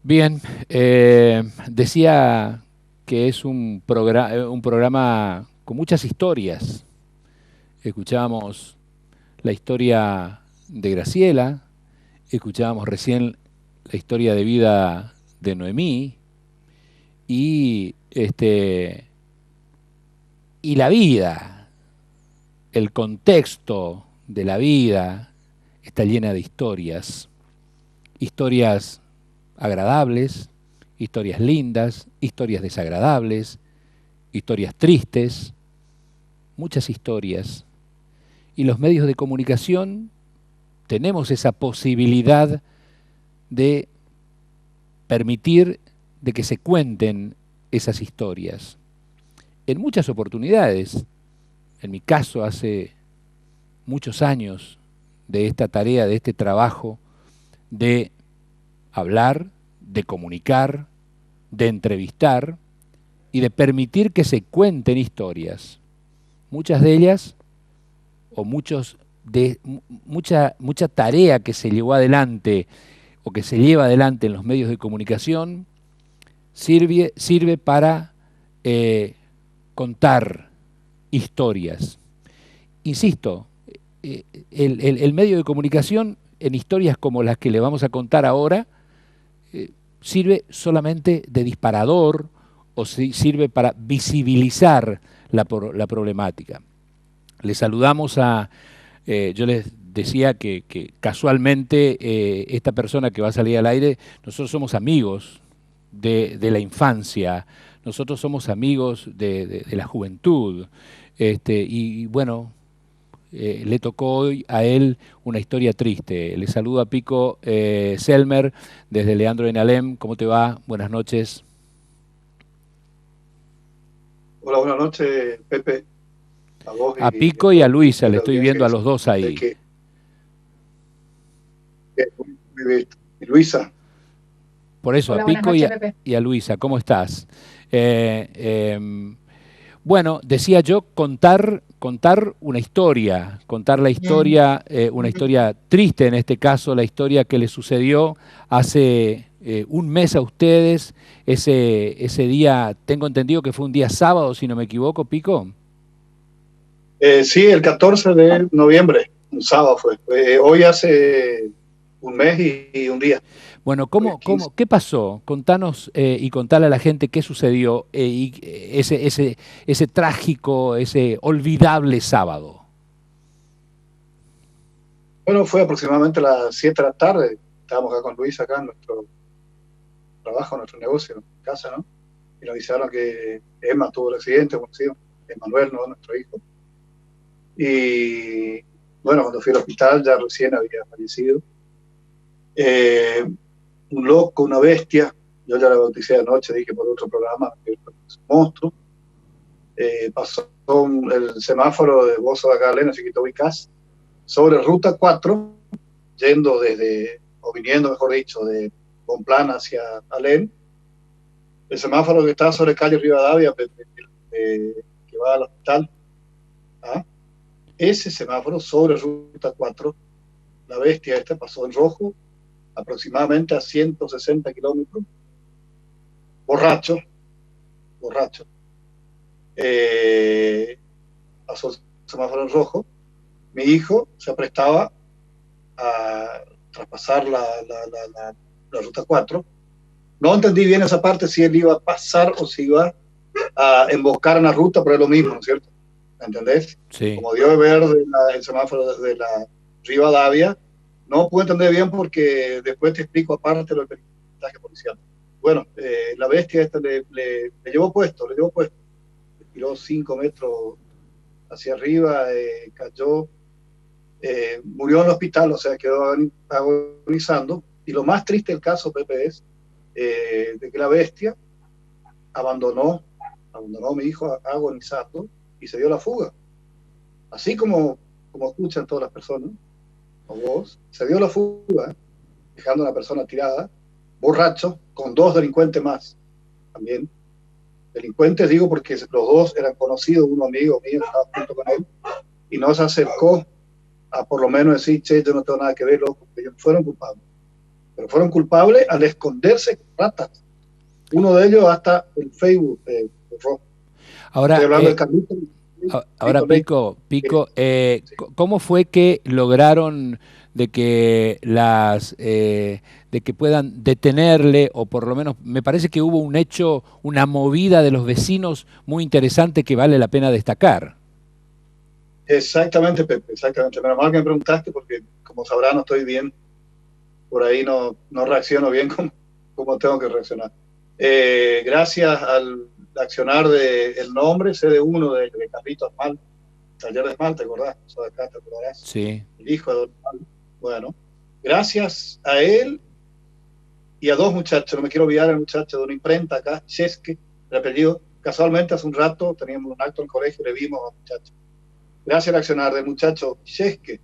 Bien, decía que es un programa con muchas historias. Escuchábamos la historia de Graciela, escuchábamos recién la historia de vida de Noemí y la vida, el contexto de la vida está llena de historias, historias agradables, historias lindas, historias desagradables, historias tristes, muchas historias. Y los medios de comunicación tenemos esa posibilidad de permitir de que se cuenten esas historias. En muchas oportunidades, en mi caso hace muchos años de esta tarea, de este trabajo de hablar, de comunicar, de entrevistar y de permitir que se cuenten historias. Muchas de ellas, o mucha tarea que se llevó adelante o que se lleva adelante en los medios de comunicación, sirve para contar historias. Insisto, el medio de comunicación en historias como las que le vamos a contar ahora, sirve solamente de disparador o sirve para visibilizar la problemática. Les saludamos yo les decía que casualmente esta persona que va a salir al aire, nosotros somos amigos de la infancia, nosotros somos amigos de la juventud, y bueno, le tocó hoy a él una historia triste. Le saludo a Pico Selmer desde Leandro en Alem. ¿Cómo te va? Buenas noches. Hola, buenas noches, Pepe. A vos a Pico y a Luisa, le estoy viendo a los dos ahí. Y Luisa. Por eso, hola, a Pico noches, y a Luisa, ¿cómo estás? Bueno, decía yo, contar una historia, contar la historia, una historia triste en este caso, la historia que le sucedió hace un mes a ustedes, ese día, tengo entendido que fue un día sábado, si no me equivoco, Pico. Sí, el 14 de noviembre, un sábado fue. Hoy hace un mes y un día. Bueno, ¿qué pasó? Contanos y contale a la gente qué sucedió y ese trágico, ese olvidable sábado. Bueno, fue aproximadamente a las 7 de la tarde. Estábamos acá con Luis, acá en nuestro trabajo, nuestro negocio, en casa, ¿no? Y nos avisaron que Emma tuvo el accidente, conocido, Emanuel, ¿no? Nuestro hijo. Y bueno, cuando fui al hospital ya recién había fallecido. Un loco, una bestia, yo ya la bauticé anoche, dije por otro programa, que es un monstruo. Pasó el semáforo de Bozo de acá, no sé si te ubicás, sobre Ruta 4, yendo o viniendo, mejor dicho, de Bonplan hacia Alén. El semáforo que está sobre calle Rivadavia, que va al hospital, ¿ah? Ese semáforo sobre Ruta 4, la bestia esta pasó en rojo, aproximadamente a 160 kilómetros, borracho, pasó el semáforo en rojo. Mi hijo se aprestaba a traspasar la Ruta 4. No entendí bien esa parte, si él iba a pasar o si iba a emboscar una ruta, pero es lo mismo, ¿no es cierto? ¿Entendés? Sí. Como dio de ver el semáforo de la Rivadavia, no pude entender bien porque después te explico aparte lo del peritaje policial. Bueno, la bestia esta le llevó puesto, le tiró 5 metros hacia arriba, cayó, murió en el hospital, o sea, quedó agonizando. Y lo más triste del caso, Pepe, es de que la bestia abandonó a mi hijo agonizando y se dio la fuga. Así como escuchan todas las personas, o vos, se dio la fuga, dejando a una persona tirada, borracho, con 2 delincuentes más también. delincuentes, digo, porque los dos eran conocidos, uno amigo mío, estaba junto con él, y no se acercó a por lo menos decir, che, yo no tengo nada que ver, loco, porque ellos fueron culpables. Pero fueron culpables al esconderse con ratas. Uno de ellos hasta el Facebook borró. Estoy Ahora, hablando de Carlito. ahora Pico, Sí. ¿cómo fue que lograron de que de que puedan detenerle, o por lo menos me parece que hubo un hecho, una movida de los vecinos muy interesante que vale la pena destacar? Exactamente, Pepe, exactamente. Menos mal que me preguntaste porque, como sabrás, no estoy bien. Por ahí no reacciono bien como tengo que reaccionar. Gracias al accionar del nombre, CD1 de Carlitos Mal, taller de esmalte, ¿te acordás? Eso de acá, ¿te acordarás? Sí. El hijo de Don Mal. Bueno, gracias a él y a dos muchachos, no me quiero olvidar el muchacho de una imprenta acá, Chesque, el apellido. Casualmente hace un rato teníamos un acto en el colegio y le vimos a los muchachos. Gracias al accionar del muchacho Chesque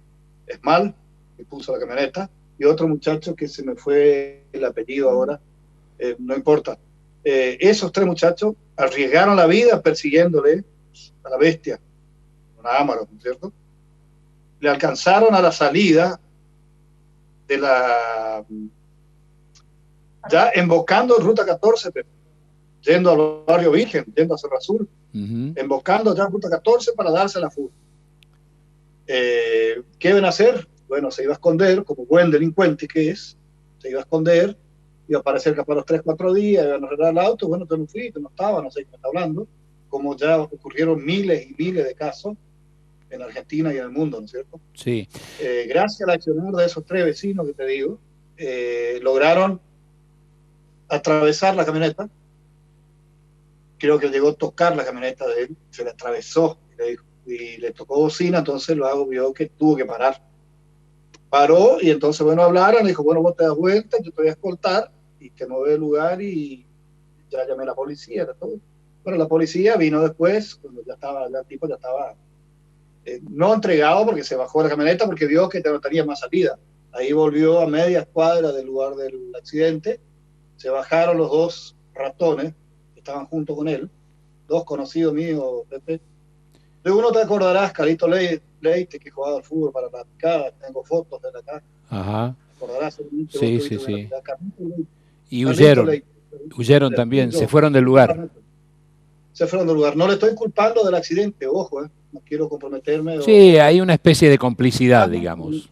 Esmal, que puso la camioneta, y otro muchacho que se me fue el apellido ahora, no importa. Esos tres muchachos arriesgaron la vida persiguiéndole a la bestia, una Ámaro, ¿no es cierto? Le alcanzaron a la salida de la... ya embocando Ruta 14, yendo al barrio Virgen, yendo a Cerro Azul, embocando ya Ruta 14 para darse la fuga. ¿Qué deben hacer? Bueno, se iba a esconder, como buen delincuente que es, se iba a esconder, iba a aparecer capaz los 3, 4 días, iban a arreglar el auto, bueno, tú no fuiste, no estaba, no sé qué me está hablando, como ya ocurrieron miles y miles de casos en Argentina y en el mundo, ¿no es cierto? Sí. Gracias al accionar de esos tres vecinos que te digo, lograron atravesar la camioneta, creo que llegó a tocar la camioneta de él, se le atravesó y le tocó bocina, entonces luego vio que tuvo que parar. Paró y entonces, bueno, hablaron, dijo, bueno, vos te das vuelta, yo te voy a escoltar y que no ve el lugar y ya llamé a la policía, todo. Bueno, la policía vino después, cuando ya estaba, ya el tipo ya estaba no entregado porque se bajó de la camioneta porque vio que ya no tenía más salida. Ahí volvió a media cuadra del lugar del accidente, se bajaron los dos ratones que estaban junto con él, dos conocidos míos, Pepe. De uno te acordarás, Carito Leite, que jugaba al fútbol para la picada, tengo fotos de acá. Ajá. Te acordarás, seguramente vos Sí, sí, tuviste una sí. picada. Y Carlito huyeron, Leite. huyeron también, se fueron del lugar. Se fueron del lugar. No le estoy culpando del accidente, ojo, no quiero comprometerme. Sí, hay una especie de complicidad, digamos.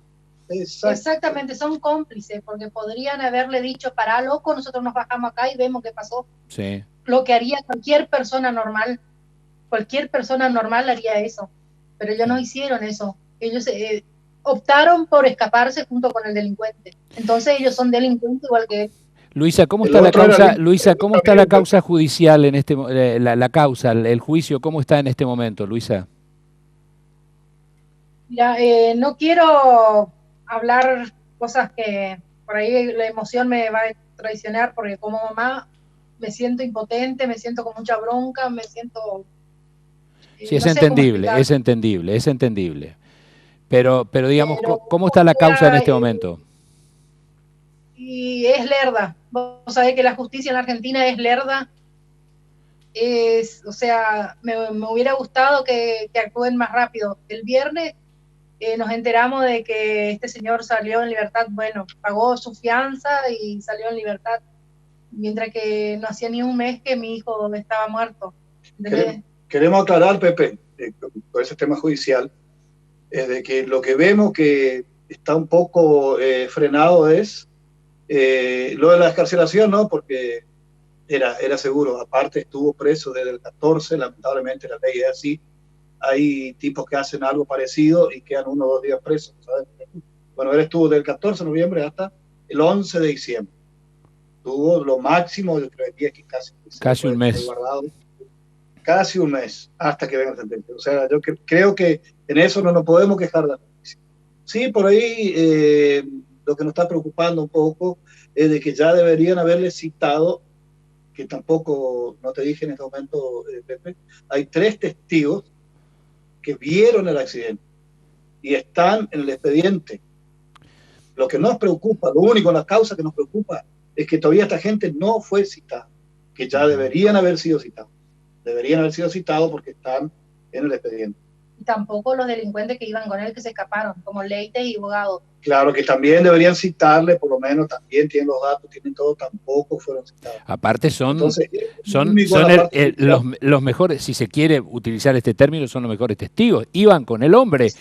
Exactamente, son cómplices, porque podrían haberle dicho, pará, loco, nosotros nos bajamos acá y vemos qué pasó. Sí. Lo que haría cualquier persona normal haría eso, pero ellos no hicieron eso. Ellos optaron por escaparse junto con el delincuente. Entonces ellos son delincuentes igual que él. Luisa, ¿cómo está la causa? Luisa, ¿cómo está la causa judicial en este la causa, el juicio, cómo está en este momento, Luisa? Mira, no quiero hablar cosas que por ahí la emoción me va a traicionar, porque como mamá me siento impotente, me siento con mucha bronca, me siento... Sí, es entendible, es entendible, es entendible. Pero digamos, ¿cómo está la causa en este momento? Y es lerda. Vos sabés que la justicia en Argentina es lerda. O sea, me hubiera gustado que actúen más rápido. El viernes nos enteramos de que este señor salió en libertad, bueno, pagó su fianza y salió en libertad, mientras que no hacía ni un mes que mi hijo estaba muerto. Queremos aclarar, Pepe, por ese tema judicial, de que lo que vemos que está un poco frenado es lo de la excarcelación, ¿no? Porque era seguro, aparte estuvo preso desde el 14, lamentablemente la ley es así, hay tipos que hacen algo parecido y quedan 1 o 2 días presos, ¿sabes? Bueno, él estuvo del 14 de noviembre hasta el 11 de diciembre. Tuvo lo máximo, yo creo que casi un mes. Guardado, casi un mes hasta que venga la sentencia. O sea, yo creo que en eso no nos podemos quejar de la justicia. Sí, por ahí lo que nos está preocupando un poco es de que ya deberían haberle citado, que tampoco, no te dije en este momento, Pepe, hay 3 testigos que vieron el accidente y están en el expediente. Lo que nos preocupa, lo único, la causa que nos preocupa es que todavía esta gente no fue citada, que ya deberían haber sido citados. Deberían haber sido citados porque están en el expediente. Y tampoco los delincuentes que iban con él que se escaparon, como Leite y Bogado. Claro que también deberían citarle, por lo menos también tienen los datos, tienen todo, tampoco fueron citados. Aparte Entonces, son los mejores, si se quiere utilizar este término, son los mejores testigos. Iban con el hombre,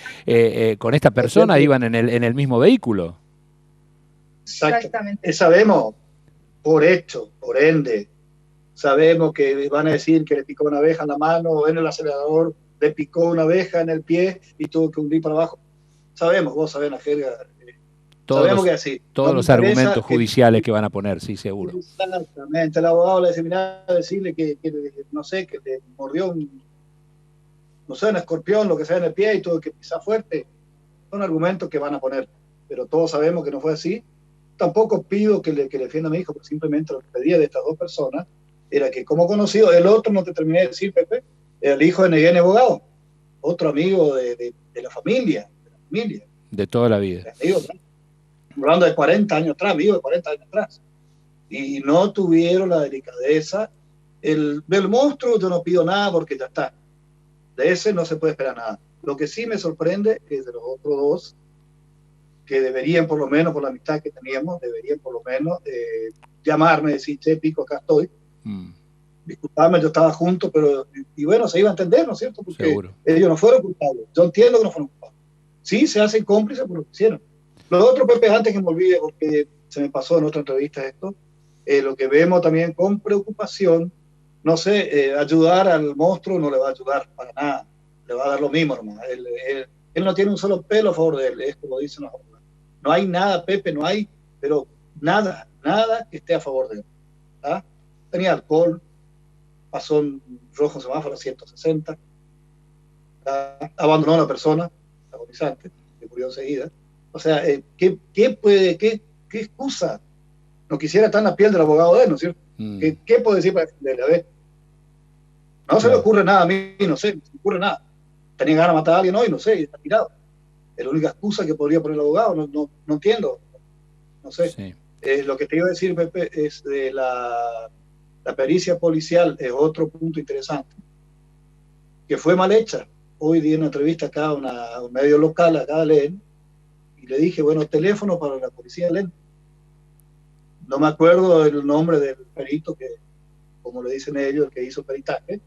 con esta persona, iban en el mismo vehículo. Exactamente. Sabemos, por hecho, por ende, sabemos que van a decir que le picó una abeja en la mano o en el acelerador, le picó una abeja en el pie y tuvo que hundir para abajo. Sabemos, vos sabés la jerga. Sabemos que así. Todos los argumentos judiciales que van a poner, sí, seguro. Exactamente. El abogado le dice, mirá, decirle que no sé, que le mordió no sé, un escorpión, lo que sea en el pie y tuvo que pisar fuerte. Son argumentos que van a poner. Pero todos sabemos que no fue así. Tampoco pido que le defienda a mi hijo, pero simplemente lo que pedía de estas dos personas era que, como conocido, el otro no te terminé de decir, Pepe, el hijo de Neguén Abogado, otro amigo de la familia, de toda la vida. Amigo, hablando de 40 años atrás, amigo de 40 años atrás. Y no tuvieron la delicadeza. Del monstruo yo no pido nada porque ya está. De ese no se puede esperar nada. Lo que sí me sorprende es de los otros dos, que deberían, por lo menos, por la amistad que teníamos, deberían por lo menos llamarme, decir, che, Pico, acá estoy. Disculpame, yo estaba junto, pero, y bueno, se iba a entender, ¿no es cierto? Porque seguro. Ellos no fueron culpables. Yo entiendo que no fueron culpables. Sí, se hacen cómplices por lo que hicieron. Lo otro, Pepe, antes que me olvide, porque se me pasó en otra entrevista esto, lo que vemos también con preocupación, no sé, ayudar al monstruo no le va a ayudar para nada. Le va a dar lo mismo, hermano. Él no tiene un solo pelo a favor de él, es como dicen los abogados. No hay nada, Pepe, no hay, pero nada que esté a favor de él. ¿Ah? Tenía alcohol, pasó en rojo semáforo a 160, abandonó a una persona, agonizante, que murió enseguida. O sea, ¿qué excusa? No quisiera estar en la piel del abogado de él, ¿no es cierto? ¿Qué puede decir para defenderle? A ver, no se le ocurre nada a mí, no sé, no se le ocurre nada. Tenía ganas de matar a alguien hoy, no sé, y está tirado. Es la única excusa que podría poner el abogado, no entiendo, no sé. Sí. Lo que te iba a decir, Pepe, es de la pericia policial, es otro punto interesante, que fue mal hecha. Hoy di una entrevista acá a un medio local, acá de Len, y le dije, bueno, teléfono para la policía de Len. No me acuerdo el nombre del perito, que como le dicen ellos, el que hizo peritaje,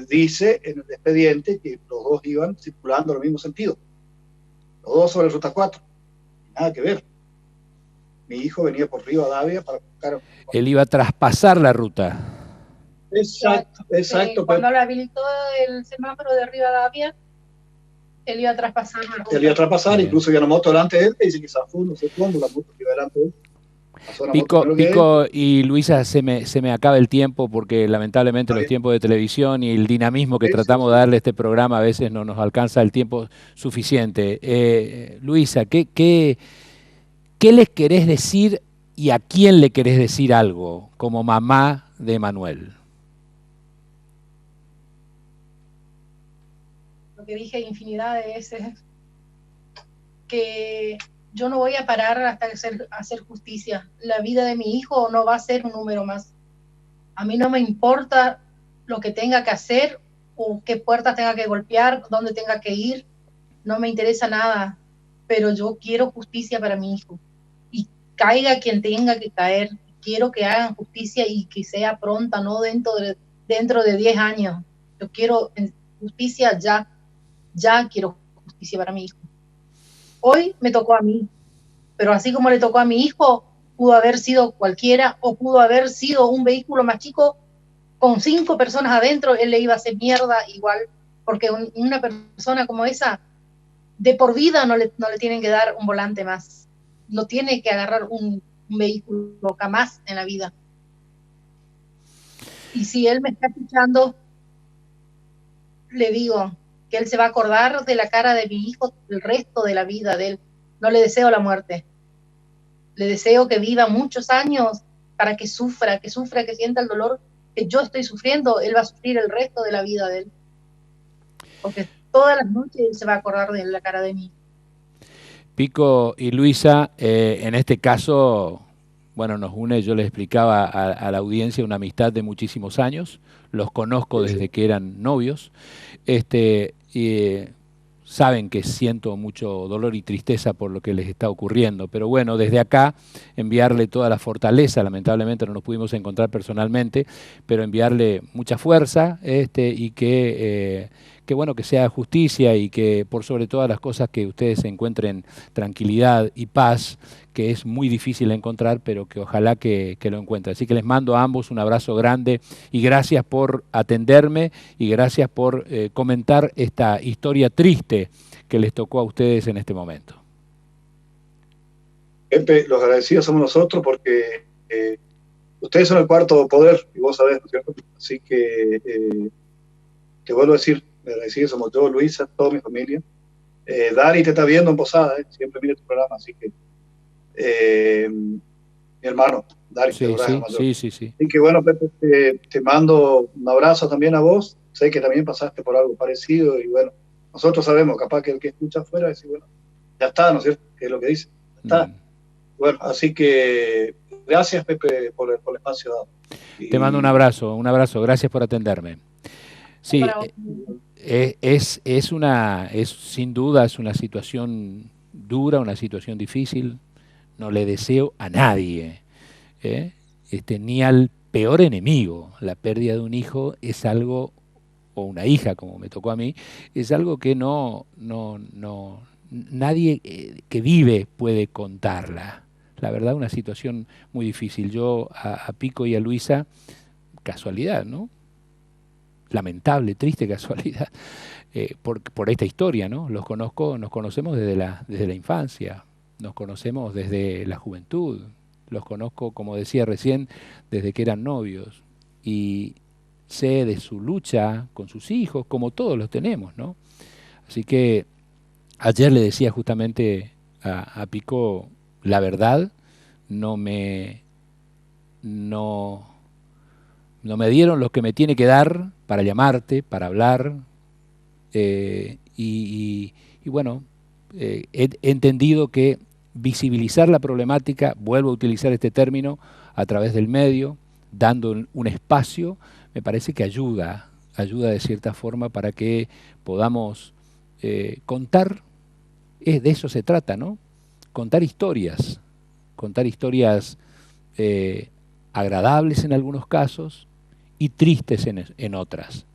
dice en el expediente que los dos iban circulando en el mismo sentido. Los dos sobre Ruta 4. Nada que ver. Mi hijo venía por Rivadavia para buscar... Él iba a traspasar la ruta. Exacto. Cuando le habilitó el semáforo de Rivadavia, él iba a traspasar la ruta. Él iba a traspasar, incluso había una moto delante de él, que dice que zafó, no sé cuándo, la moto que iba delante de él. Pico y Luisa, se me acaba el tiempo porque lamentablemente los tiempos de televisión y el dinamismo que tratamos de darle a este programa a veces no nos alcanza el tiempo suficiente. Luisa, ¿qué les querés decir y a quién le querés decir algo como mamá de Manuel? Lo que dije infinidad de veces, que yo no voy a parar hasta hacer justicia. La vida de mi hijo no va a ser un número más. A mí no me importa lo que tenga que hacer o qué puertas tenga que golpear, dónde tenga que ir. No me interesa nada, pero yo quiero justicia para mi hijo. Y caiga quien tenga que caer. Quiero que hagan justicia y que sea pronta, no dentro de 10 años. Yo quiero justicia ya. Ya quiero justicia para mi hijo. Hoy me tocó a mí, pero así como le tocó a mi hijo, pudo haber sido cualquiera o pudo haber sido un vehículo más chico con 5 personas adentro, él le iba a hacer mierda igual, porque una persona como esa, de por vida no le tienen que dar un volante más, no tiene que agarrar un vehículo jamás en la vida. Y si él me está escuchando, le digo que él se va a acordar de la cara de mi hijo el resto de la vida de él. No le deseo la muerte. Le deseo que viva muchos años para que sufra, que sienta el dolor que yo estoy sufriendo. Él va a sufrir el resto de la vida de él. Porque todas las noches él se va a acordar de la cara de mí. Pico y Luisa, en este caso, bueno, nos une, yo les explicaba a la audiencia, una amistad de muchísimos años, los conozco Sí, desde sí. que eran novios, y saben que siento mucho dolor y tristeza por lo que les está ocurriendo, pero bueno, desde acá enviarle toda la fortaleza, lamentablemente no nos pudimos encontrar personalmente, pero enviarle mucha fuerza, y que bueno, que sea justicia y que por sobre todas las cosas que ustedes encuentren tranquilidad y paz, que es muy difícil encontrar, pero que ojalá que lo encuentren. Así que les mando a ambos un abrazo grande y gracias por atenderme y gracias por comentar esta historia triste que les tocó a ustedes en este momento. Pepe, los agradecidos somos nosotros porque ustedes son el cuarto poder, y vos sabés, ¿no es cierto? Así que te vuelvo a decir, agradecidos somos yo, Luisa, toda mi familia. Dari te está viendo en Posada, siempre mira tu programa, así que mi hermano, Dari, te Sí, adorás al sí, mayor. sí, sí, sí. Así que bueno, Pepe, te mando un abrazo también a vos. Sé que también pasaste por algo parecido y bueno, nosotros sabemos, capaz que el que escucha afuera dice, bueno, ya está, ¿no es cierto? Que es lo que dice, ya está. Bueno, así que gracias, Pepe, por el espacio dado. Te mando Y un abrazo, gracias por atenderme. Sí, Para vos. es sin duda es una situación dura, una situación difícil. No le deseo a nadie, ¿eh? Ni al peor enemigo. La pérdida de un hijo es algo, o una hija, como me tocó a mí, es algo que nadie que vive puede contarla. La verdad, una situación muy difícil. Yo a Pico y a Luisa, casualidad, ¿no? Lamentable, triste casualidad, por esta historia, ¿no? Los conozco, nos conocemos desde la infancia, nos conocemos desde la juventud, los conozco, como decía recién, desde que eran novios, y sé de su lucha con sus hijos, como todos los tenemos, ¿no? Así que ayer le decía justamente a Pico, la verdad, no me, no, no me dieron lo que me tiene que dar para llamarte, para hablar, y bueno, he entendido que visibilizar la problemática, vuelvo a utilizar este término, a través del medio, dando un espacio, me parece que ayuda de cierta forma para que podamos contar, de eso se trata, ¿no? Contar historias agradables en algunos casos y tristes en otras.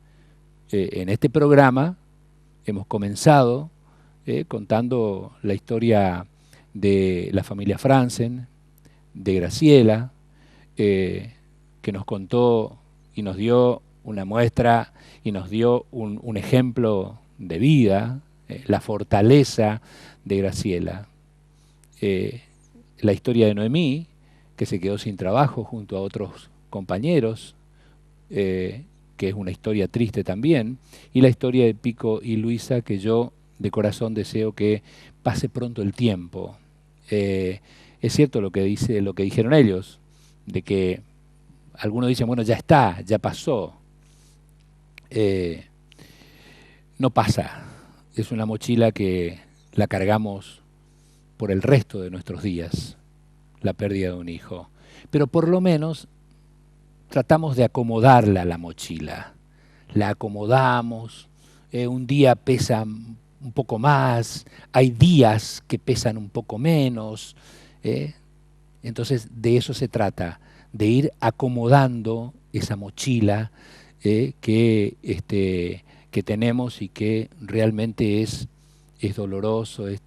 En este programa hemos comenzado contando la historia de la familia Franzen, de Graciela, que nos contó y nos dio una muestra y nos dio un ejemplo de vida, la fortaleza de Graciela. La historia de Noemí, que se quedó sin trabajo junto a otros compañeros, que es una historia triste también, y la historia de Pico y Luisa, que yo de corazón deseo que pase pronto el tiempo. Es cierto lo que dijeron ellos, de que algunos dicen, bueno, ya está, ya pasó. No pasa, es una mochila que la cargamos por el resto de nuestros días, la pérdida de un hijo. Pero por lo menos tratamos de acomodarla a la mochila. La acomodamos, un día pesa un poco más, hay días que pesan un poco menos. Entonces de eso se trata, de ir acomodando esa mochila que tenemos y que realmente es doloroso, es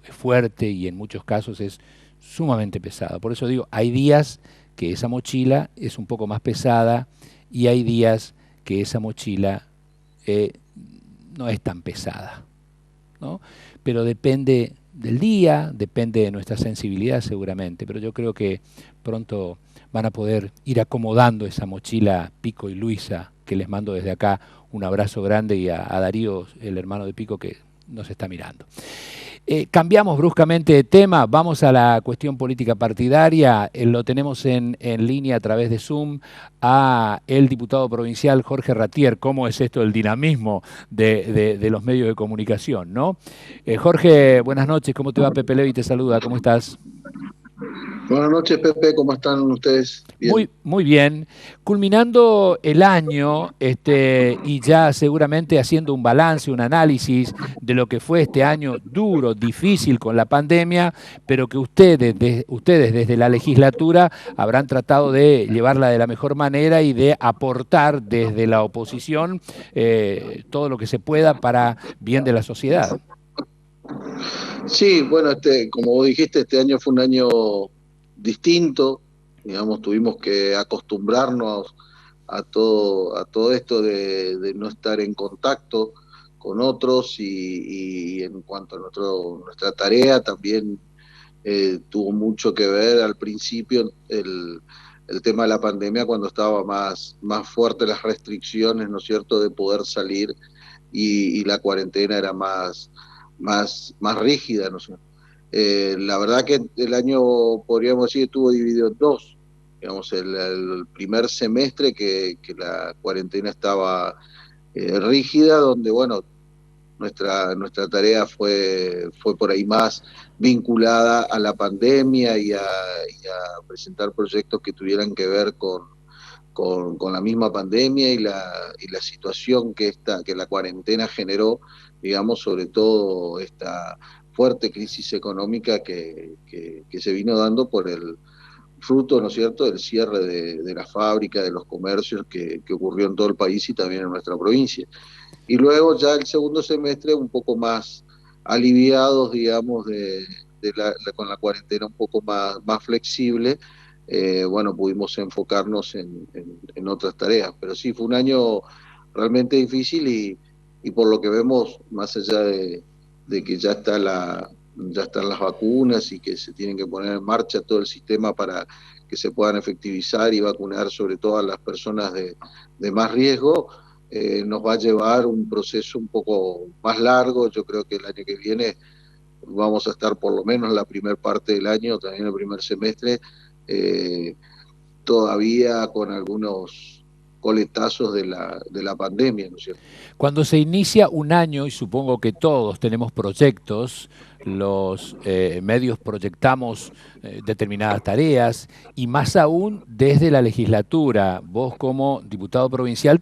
fuerte y en muchos casos es sumamente pesado. Por eso digo, hay días que esa mochila es un poco más pesada y hay días que esa mochila no es tan pesada, ¿no? Pero depende del día, depende de nuestra sensibilidad seguramente, pero yo creo que pronto van a poder ir acomodando esa mochila Pico y Luisa, que les mando desde acá un abrazo grande, y a Darío, el hermano de Pico, que nos está mirando. Cambiamos bruscamente de tema, vamos a la cuestión política partidaria. Lo tenemos en línea a través de Zoom a el diputado provincial Jorge Ratier. ¿Cómo es esto del dinamismo de los medios de comunicación, ¿no? Jorge, buenas noches, ¿cómo te va? Pepe Levi te saluda, ¿cómo estás? Buenas noches, Pepe, ¿cómo están ustedes? Bien. Muy bien. Culminando el año, y ya seguramente haciendo un balance, un análisis de lo que fue este año duro, difícil con la pandemia, pero que ustedes desde la legislatura habrán tratado de llevarla de la mejor manera y de aportar desde la oposición todo lo que se pueda para bien de la sociedad. Sí, bueno, como vos dijiste, este año fue un año distinto, digamos, tuvimos que acostumbrarnos a todo esto de no estar en contacto con otros y en cuanto a nuestra tarea también tuvo mucho que ver al principio el tema de la pandemia cuando estaba más fuerte las restricciones, ¿no es cierto?, de poder salir y la cuarentena era más rígida, ¿no sé? La verdad que el año, podríamos decir, estuvo dividido en dos. Digamos, el primer semestre que la cuarentena estaba rígida, donde, bueno, nuestra tarea fue por ahí más vinculada a la pandemia y a presentar proyectos que tuvieran que ver con la misma pandemia y la situación que la cuarentena generó, digamos, sobre todo esta fuerte crisis económica que se vino dando por el fruto, ¿no es cierto?, del cierre de la fábrica, de los comercios que ocurrió en todo el país y también en nuestra provincia. Y luego ya el segundo semestre un poco más aliviados, digamos, con la cuarentena un poco más flexible, bueno, pudimos enfocarnos en otras tareas. Pero sí, fue un año realmente difícil y por lo que vemos, más allá de que ya están las vacunas y que se tienen que poner en marcha todo el sistema para que se puedan efectivizar y vacunar sobre todo a las personas de más riesgo, nos va a llevar un proceso un poco más largo. Yo creo que el año que viene vamos a estar por lo menos la primera parte del año, también el primer semestre, eh, todavía con algunos coletazos de la pandemia, ¿no es cierto? Cuando se inicia un año, y supongo que todos tenemos proyectos, los medios proyectamos determinadas tareas, y más aún desde la legislatura. Vos como diputado provincial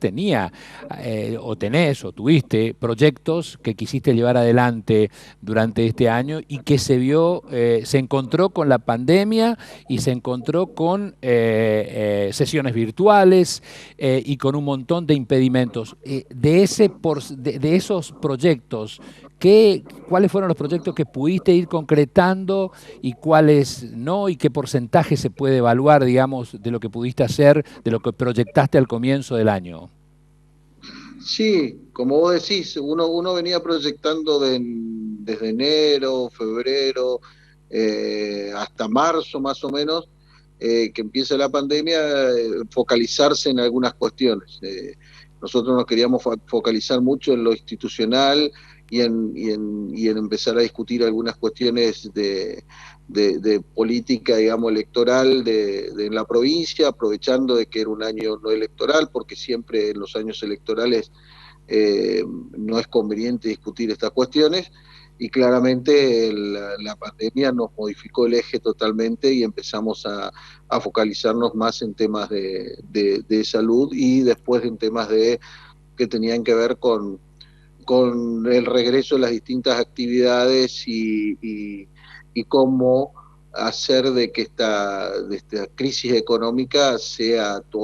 o tenés o tuviste proyectos que quisiste llevar adelante durante este año y que se encontró con la pandemia y se encontró con sesiones virtuales y con un montón de impedimentos. De esos proyectos, ¿cuáles fueron los proyectos que pudiste ir concretando y cuáles no? ¿Y qué porcentaje se puede evaluar, digamos, de lo que pudiste hacer, de lo que proyectaste al comienzo del año? Sí, como vos decís, uno venía proyectando desde enero, febrero, hasta marzo más o menos, que empieza la pandemia, focalizarse en algunas cuestiones. Nosotros nos queríamos focalizar mucho en lo institucional y en empezar a discutir algunas cuestiones de política, digamos, electoral de la provincia, aprovechando de que era un año no electoral, porque siempre en los años electorales no es conveniente discutir estas cuestiones, y claramente la pandemia nos modificó el eje totalmente y empezamos a focalizarnos más en temas de salud y después en temas que tenían que ver con el regreso de las distintas actividades y cómo hacer de que de esta crisis económica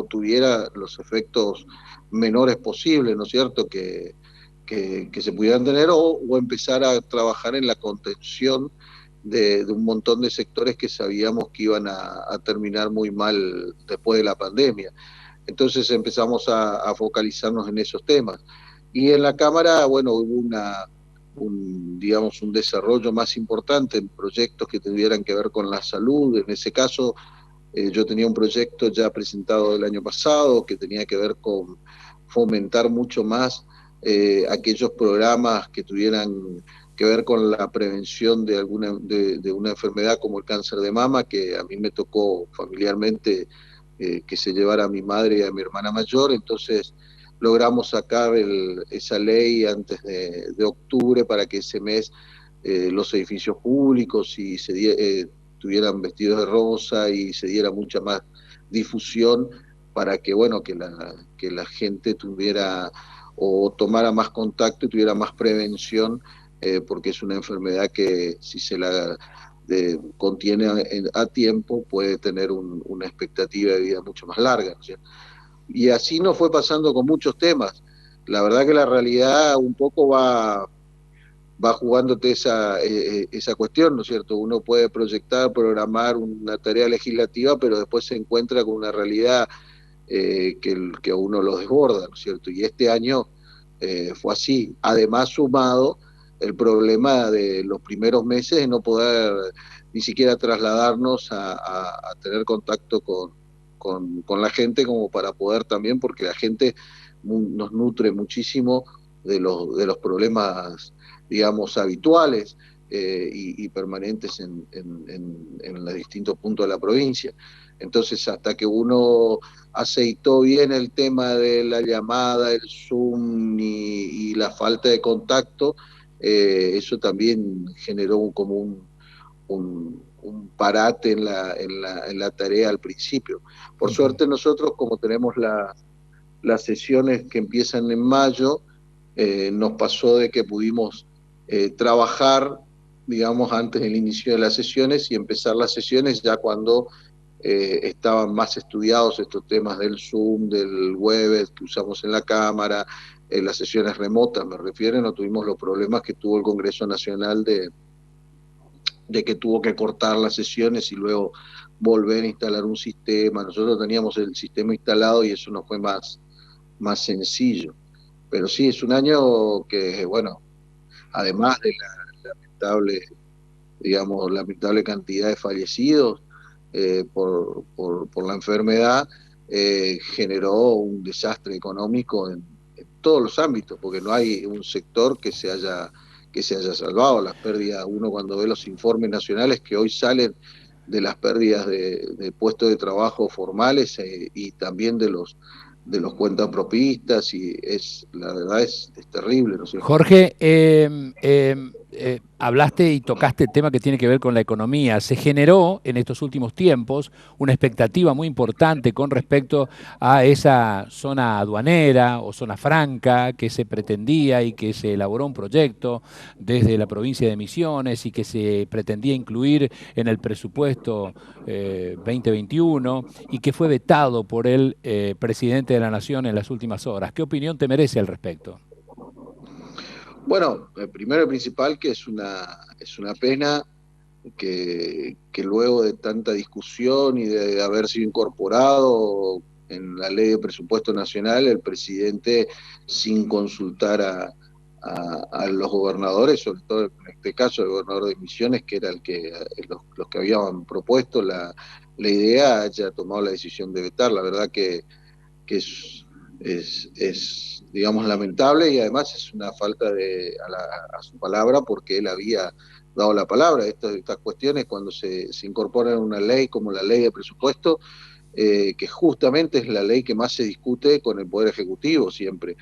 tuviera los efectos menores posibles, ¿no es cierto?, que se pudieran tener o empezar a trabajar en la contención de un montón de sectores que sabíamos que iban a terminar muy mal después de la pandemia. Entonces empezamos a focalizarnos en esos temas. Y en la Cámara, bueno, hubo digamos, un desarrollo más importante en proyectos que tuvieran que ver con la salud. En ese caso, yo tenía un proyecto ya presentado el año pasado que tenía que ver con fomentar mucho más aquellos programas que tuvieran que ver con la prevención de una enfermedad como el cáncer de mama, que a mí me tocó familiarmente que se llevara a mi madre y a mi hermana mayor. Entonces logramos sacar esa ley antes de octubre para que ese mes los edificios públicos estuvieran vestidos de rosa y se diera mucha más difusión para que, bueno, que la gente tuviera o tomara más contacto y tuviera más prevención, porque es una enfermedad que si se la contiene a tiempo puede tener una expectativa de vida mucho más larga, ¿no es cierto? Y así nos fue pasando con muchos temas. La verdad que la realidad un poco va jugándote esa cuestión, ¿no es cierto? Uno puede proyectar, programar una tarea legislativa, pero después se encuentra con una realidad que a uno lo desborda, ¿no es cierto? Y este año fue así. Además, sumado el problema de los primeros meses de no poder ni siquiera trasladarnos a tener contacto con la gente, como para poder también, porque la gente nos nutre muchísimo de los problemas, digamos, habituales y permanentes en los distintos puntos de la provincia. Entonces, hasta que uno aceitó bien el tema de la llamada, el Zoom y la falta de contacto, eso también generó como un parate en la tarea al principio. Por suerte nosotros, como tenemos las sesiones que empiezan en mayo, nos pasó de que pudimos trabajar, digamos, antes del inicio de las sesiones y empezar las sesiones ya cuando estaban más estudiados estos temas del Zoom, del Webex que usamos en la Cámara, las sesiones remotas, me refiero, no tuvimos los problemas que tuvo el Congreso Nacional de que tuvo que cortar las sesiones y luego volver a instalar un sistema. Nosotros teníamos el sistema instalado y eso nos fue más sencillo. Pero sí, es un año que, bueno, además de la lamentable cantidad de fallecidos por la enfermedad, generó un desastre económico en todos los ámbitos, porque no hay un sector que se haya salvado. Las pérdidas, uno cuando ve los informes nacionales que hoy salen de las pérdidas de puestos de trabajo formales y también de los cuentapropistas, y la verdad es terrible, ¿no es cierto? Jorge, hablaste y tocaste el tema que tiene que ver con la economía. Se generó en estos últimos tiempos una expectativa muy importante con respecto a esa zona aduanera o zona franca que se pretendía y que se elaboró un proyecto desde la provincia de Misiones y que se pretendía incluir en el presupuesto 2021 y que fue vetado por el presidente de la Nación en las últimas horas. ¿Qué opinión te merece al respecto? Bueno, primero y principal que es una pena que luego de tanta discusión y de haber sido incorporado en la ley de presupuesto nacional, el presidente, sin consultar a los gobernadores, sobre todo en este caso el gobernador de Misiones, que era los que habían propuesto la idea, haya tomado la decisión de vetar. La verdad que es, digamos, lamentable, y además es una falta a su palabra, porque él había dado la palabra. Estas cuestiones, cuando se incorporan en una ley como la ley de presupuesto, que justamente es la ley que más se discute con el Poder Ejecutivo siempre,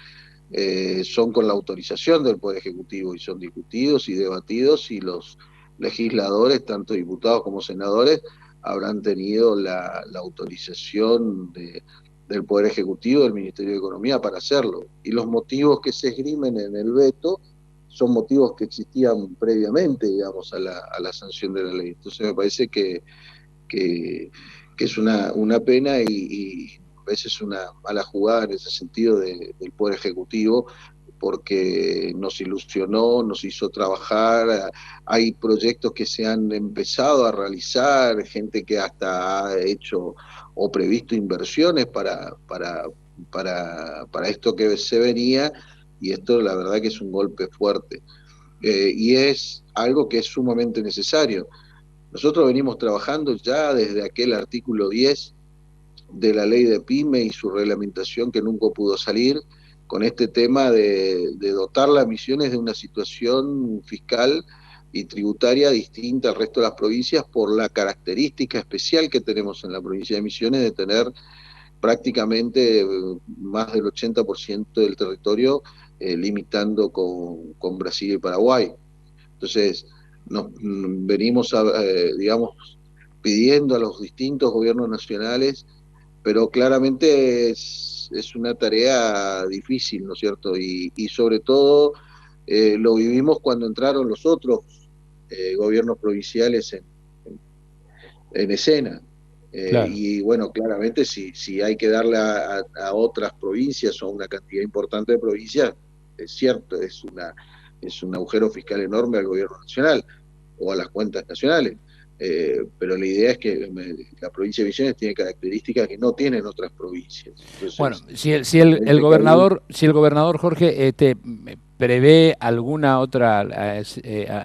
son con la autorización del Poder Ejecutivo, y son discutidos y debatidos, y los legisladores, tanto diputados como senadores, habrán tenido la autorización del Poder Ejecutivo, del Ministerio de Economía, para hacerlo. Y los motivos que se esgrimen en el veto son motivos que existían previamente, digamos, a la sanción de la ley. Entonces me parece que es una pena y a veces una mala jugada en ese sentido del Poder Ejecutivo, porque nos ilusionó, nos hizo trabajar. Hay proyectos que se han empezado a realizar, gente que hasta ha hecho o previsto inversiones para esto que se venía, y esto la verdad que es un golpe fuerte. Y es algo que es sumamente necesario. Nosotros venimos trabajando ya desde aquel artículo 10 de la ley de PYME y su reglamentación, que nunca pudo salir, con este tema de dotar las Misiones de una situación fiscal y tributaria distinta al resto de las provincias, por la característica especial que tenemos en la provincia de Misiones de tener prácticamente más del 80% del territorio limitando con Brasil y Paraguay. Entonces, venimos, digamos, pidiendo a los distintos gobiernos nacionales, pero claramente es una tarea difícil, ¿no es cierto? Y sobre todo lo vivimos cuando entraron los otros gobiernos provinciales en escena. Claro. Y bueno, claramente si hay que darle a otras provincias o a una cantidad importante de provincias, es cierto, es un agujero fiscal enorme al gobierno nacional o a las cuentas nacionales. Pero la idea es que la provincia de Misiones tiene características que no tienen otras provincias. Entonces, Bueno, el gobernador Jorge prevé alguna otra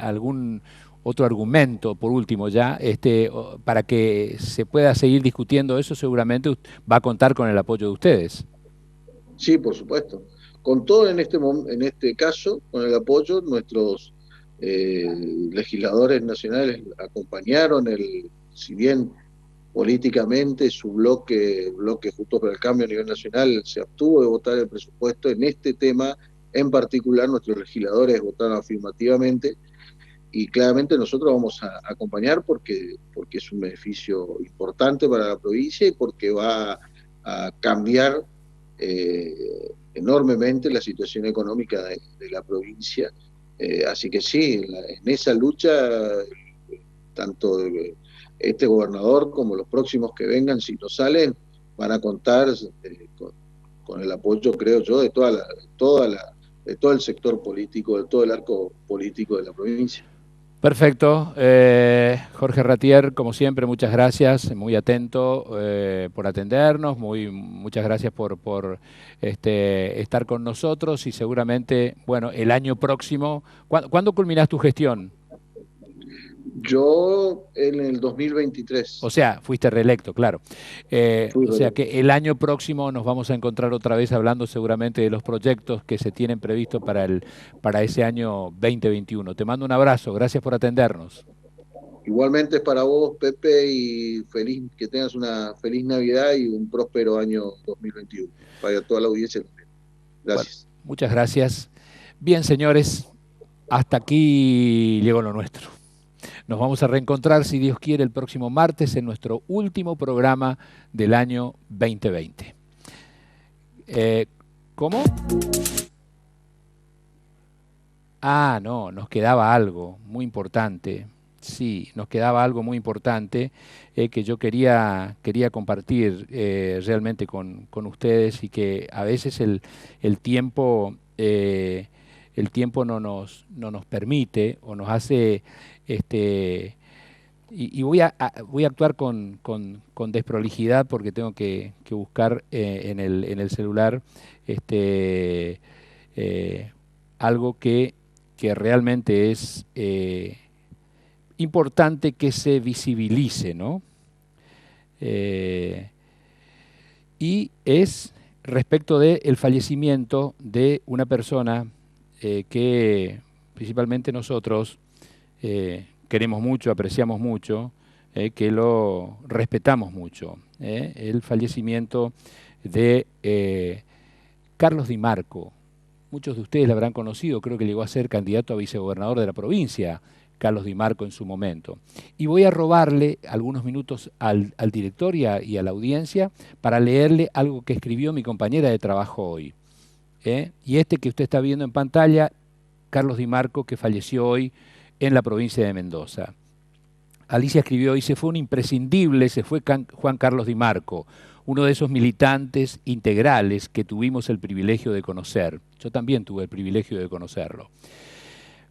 algún otro argumento, por último ya, para que se pueda seguir discutiendo eso, seguramente va a contar con el apoyo de ustedes. sí, por supuesto. Con todo en este caso, con el apoyo, nuestros legisladores nacionales acompañaron si bien políticamente su bloque Juntos por el Cambio a nivel nacional se abstuvo de votar el presupuesto. En este tema en particular nuestros legisladores votaron afirmativamente y claramente nosotros vamos a acompañar porque es un beneficio importante para la provincia y porque va a cambiar enormemente la situación económica de la provincia. Así que sí, en esa lucha, tanto este gobernador como los próximos que vengan, si no salen, van a contar con el apoyo, creo yo, de todo el sector político, de todo el arco político de la provincia. Perfecto. Jorge Ratier, como siempre, muchas gracias, muy atento por atendernos, muchas gracias por estar con nosotros y seguramente, bueno, el año próximo, ¿cuándo culminás tu gestión? Yo en el 2023. O sea, fuiste reelecto, claro. Fui O sea reelecto. que el año próximo nos vamos a encontrar otra vez hablando seguramente de los proyectos que se tienen previstos para ese año 2021. Te mando un abrazo, gracias por atendernos. Igualmente para vos, Pepe, y que tengas una feliz Navidad y un próspero año 2021. Para toda la audiencia también. Gracias. Bueno, muchas gracias. Bien, señores, hasta aquí llegó lo nuestro. Nos vamos a reencontrar, si Dios quiere, el próximo martes en nuestro último programa del año 2020. ¿Cómo? Ah, no, nos quedaba algo muy importante. Sí, nos quedaba algo muy importante que yo quería compartir realmente con ustedes y que a veces el tiempo no nos permite o nos hace y voy a actuar con desprolijidad porque tengo que buscar en el celular algo que realmente es importante que se visibilice, ¿no? Y es respecto del fallecimiento de una persona que principalmente nosotros queremos mucho, apreciamos mucho, que lo respetamos mucho. El fallecimiento de Carlos Di Marco. Muchos de ustedes lo habrán conocido, creo que llegó a ser candidato a vicegobernador de la provincia, Carlos Di Marco en su momento. Y voy a robarle algunos minutos al director y a la audiencia para leerle algo que escribió mi compañera de trabajo hoy. Y que usted está viendo en pantalla, Carlos Di Marco, que falleció hoy en la provincia de Mendoza. Alicia escribió hoy, se fue un imprescindible, se fue Juan Carlos Di Marco, uno de esos militantes integrales que tuvimos el privilegio de conocer. Yo también tuve el privilegio de conocerlo.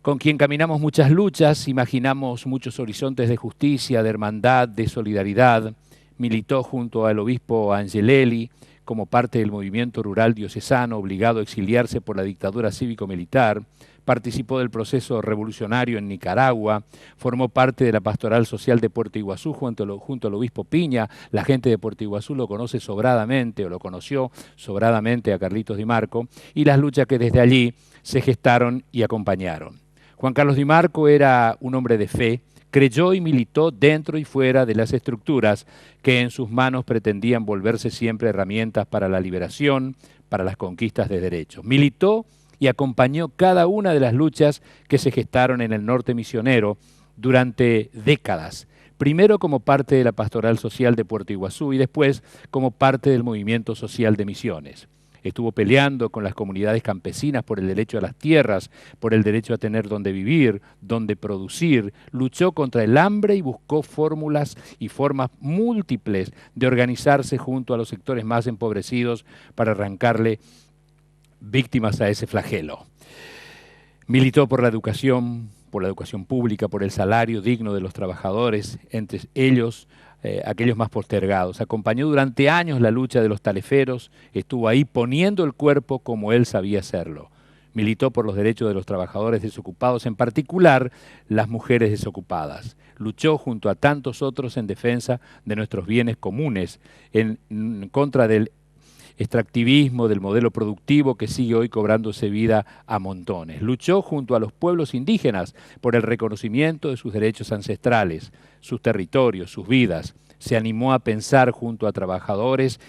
Con quien caminamos muchas luchas, imaginamos muchos horizontes de justicia, de hermandad, de solidaridad. Militó junto al obispo Angelelli como parte del movimiento rural diocesano, obligado a exiliarse por la dictadura cívico-militar. Participó del proceso revolucionario en Nicaragua, formó parte de la pastoral social de Puerto Iguazú junto al obispo Piña. La gente de Puerto Iguazú lo conoce sobradamente, o lo conoció sobradamente a Carlitos Di Marco, y las luchas que desde allí se gestaron y acompañaron. Juan Carlos Di Marco era un hombre de fe, creyó y militó dentro y fuera de las estructuras que en sus manos pretendían volverse siempre herramientas para la liberación, para las conquistas de derechos. Militó y acompañó cada una de las luchas que se gestaron en el norte misionero durante décadas. primero como parte de la Pastoral Social de Puerto Iguazú y después como parte del Movimiento Social de Misiones. Estuvo peleando con las comunidades campesinas por el derecho a las tierras, por el derecho a tener donde vivir, donde producir, luchó contra el hambre y buscó fórmulas y formas múltiples de organizarse junto a los sectores más empobrecidos para arrancarle víctimas a ese flagelo. Militó por la educación pública, por el salario digno de los trabajadores, entre ellos aquellos más postergados. Acompañó durante años la lucha de los taleferos, estuvo ahí poniendo el cuerpo como él sabía hacerlo. Militó por los derechos de los trabajadores desocupados, en particular las mujeres desocupadas. Luchó junto a tantos otros en defensa de nuestros bienes comunes, en contra del extractivismo, del modelo productivo que sigue hoy cobrándose vida a montones. Luchó junto a los pueblos indígenas por el reconocimiento de sus derechos ancestrales, sus territorios, sus vidas. Se animó a pensar junto a trabajadores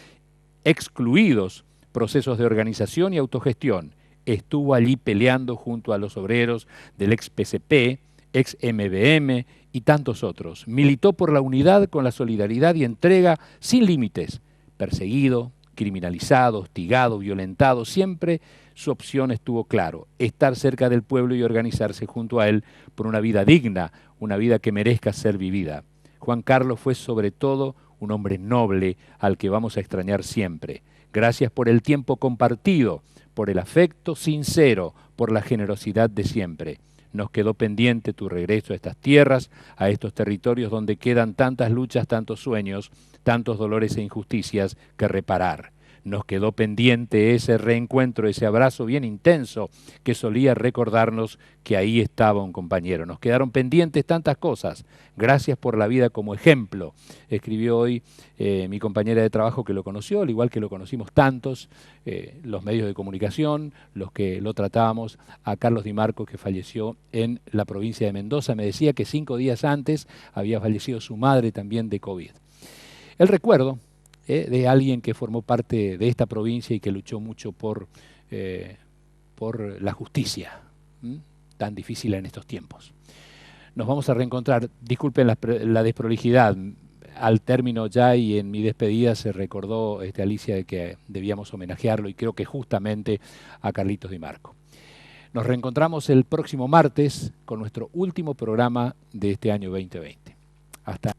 excluidos procesos de organización y autogestión. Estuvo allí peleando junto a los obreros del ex-PCP, ex-MBM y tantos otros. Militó por la unidad con la solidaridad y entrega sin límites. Perseguido, criminalizado, hostigado, violentado, siempre su opción estuvo claro: estar cerca del pueblo y organizarse junto a él por una vida digna, una vida que merezca ser vivida. Juan Carlos fue sobre todo un hombre noble al que vamos a extrañar siempre. Gracias por el tiempo compartido, por el afecto sincero, por la generosidad de siempre. Nos quedó pendiente tu regreso a estas tierras, a estos territorios donde quedan tantas luchas, tantos sueños, tantos dolores e injusticias que reparar. Nos quedó pendiente ese reencuentro, ese abrazo bien intenso que solía recordarnos que ahí estaba un compañero. Nos quedaron pendientes tantas cosas. Gracias por la vida como ejemplo. Escribió hoy mi compañera de trabajo que lo conoció, al igual que lo conocimos tantos, los medios de comunicación, los que lo tratábamos, a Carlos Di Marco, que falleció en la provincia de Mendoza. Me decía que 5 días antes había fallecido su madre también de COVID. El recuerdo de alguien que formó parte de esta provincia y que luchó mucho por la justicia, tan difícil en estos tiempos. Nos vamos a reencontrar. Disculpen la desprolijidad. Al término ya y en mi despedida se recordó Alicia de que debíamos homenajearlo, y creo que justamente a Carlitos Di Marco. Nos reencontramos el próximo martes con nuestro último programa de este año 2020. Hasta